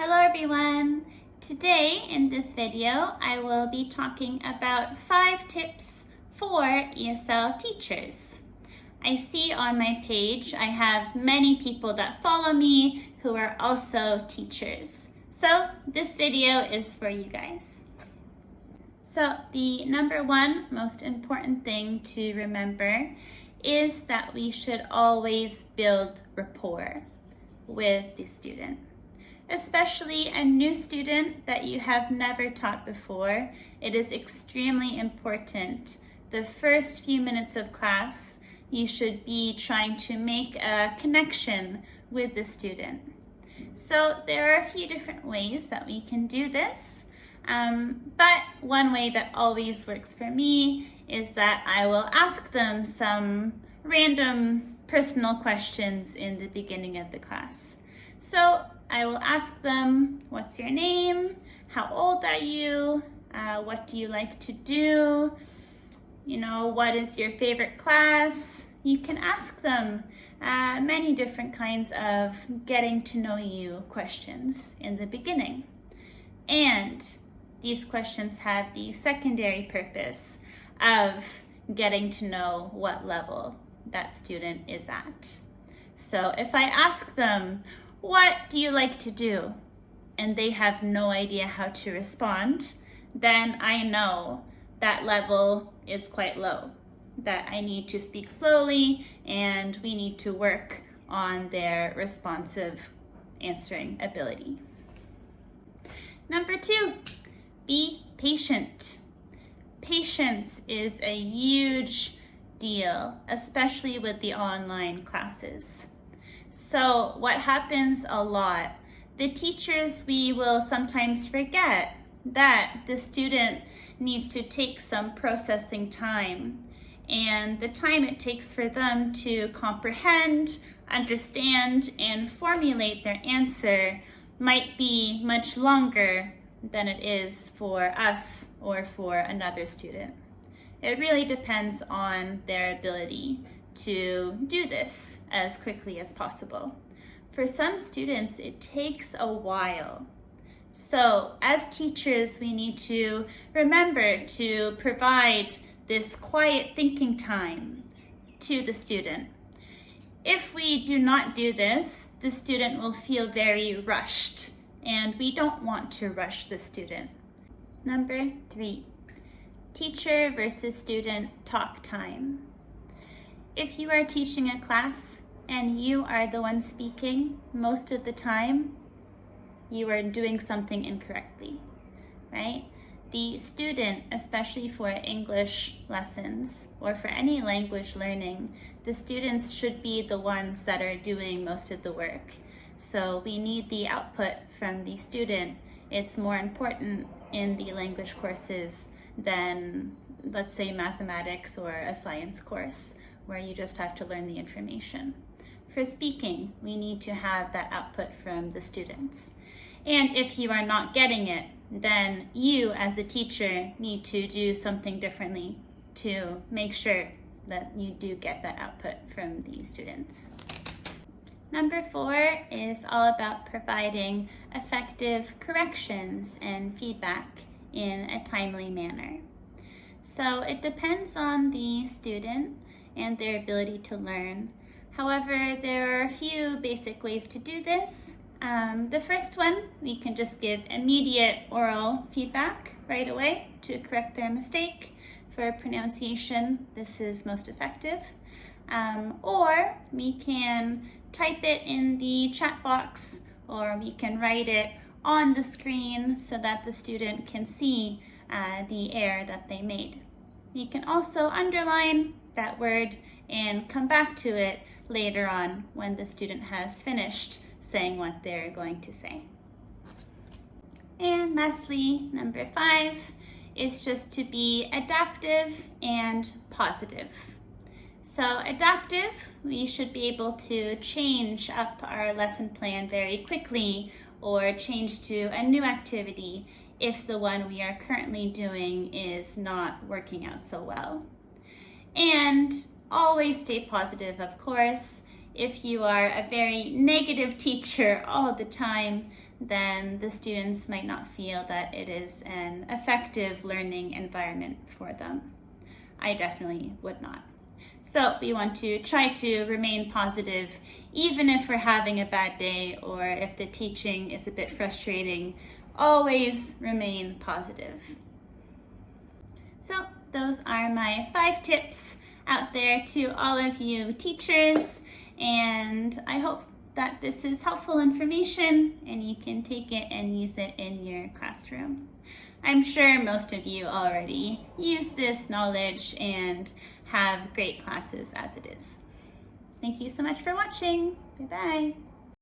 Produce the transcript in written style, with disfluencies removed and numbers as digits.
Hello everyone! Today in this video I will be talking about 5 tips for ESL teachers. I see on my page I have many people that follow me who are also teachers. So this video is for you guys. So the number one most important thing to remember is that we should always build rapport with the student. Especially a new student that you have never taught before, it is extremely important. The first few minutes of class, you should be trying to make a connection with the student. So there are a few different ways that we can do this, but one way that always works for me is that I will ask them some random personal questions in the beginning of the class. So I will ask them, what's your name? How old are you? What do you like to do? What is your favorite class? You can ask them many different kinds of getting to know you questions in the beginning. And these questions have the secondary purpose of getting to know what level that student is at. So if I ask them, what do you like to do? And they have no idea how to respond, then I know that level is quite low, that I need to speak slowly and we need to work on their responsive answering ability. Number 2, be patient. Patience is a huge deal, especially with the online classes. So what happens a lot, the teachers, we will sometimes forget that the student needs to take some processing time, and the time it takes for them to comprehend, understand, and formulate their answer might be much longer than it is for us or for another student. It really depends on their ability to do this as quickly as possible. For some students, it takes a while. So as teachers, we need to remember to provide this quiet thinking time to the student. If we do not do this, the student will feel very rushed, and we don't want to rush the student. Number 3, teacher versus student talk time. If you are teaching a class and you are the one speaking most of the time, you are doing something incorrectly, right? The student, especially for English lessons or for any language learning, the students should be the ones that are doing most of the work. So we need the output from the student. It's more important in the language courses than, let's say, mathematics or a science course, where you just have to learn the information. For speaking, we need to have that output from the students. And if you are not getting it, then you as a teacher need to do something differently to make sure that you do get that output from the students. Number 4 is all about providing effective corrections and feedback in a timely manner. So it depends on the student and their ability to learn. However, there are a few basic ways to do this. The first one, we can just give immediate oral feedback right away to correct their mistake. For pronunciation, this is most effective. Or we can type it in the chat box, or we can write it on the screen so that the student can see the error that they made. You can also underline that word and come back to it later on when the student has finished saying what they're going to say. And lastly, number 5 is just to be adaptive and positive. So adaptive, we should be able to change up our lesson plan very quickly or change to a new activity if the one we are currently doing is not working out so well. And always stay positive, of course. If you are a very negative teacher all the time, then the students might not feel that it is an effective learning environment for them. I definitely would not. So we want to try to remain positive even if we're having a bad day or if the teaching is a bit frustrating. Always remain positive. So those are my 5 tips out there to all of you teachers, and I hope that this is helpful information and you can take it and use it in your classroom. I'm sure most of you already use this knowledge and have great classes as it is. Thank you so much for watching. Bye-bye.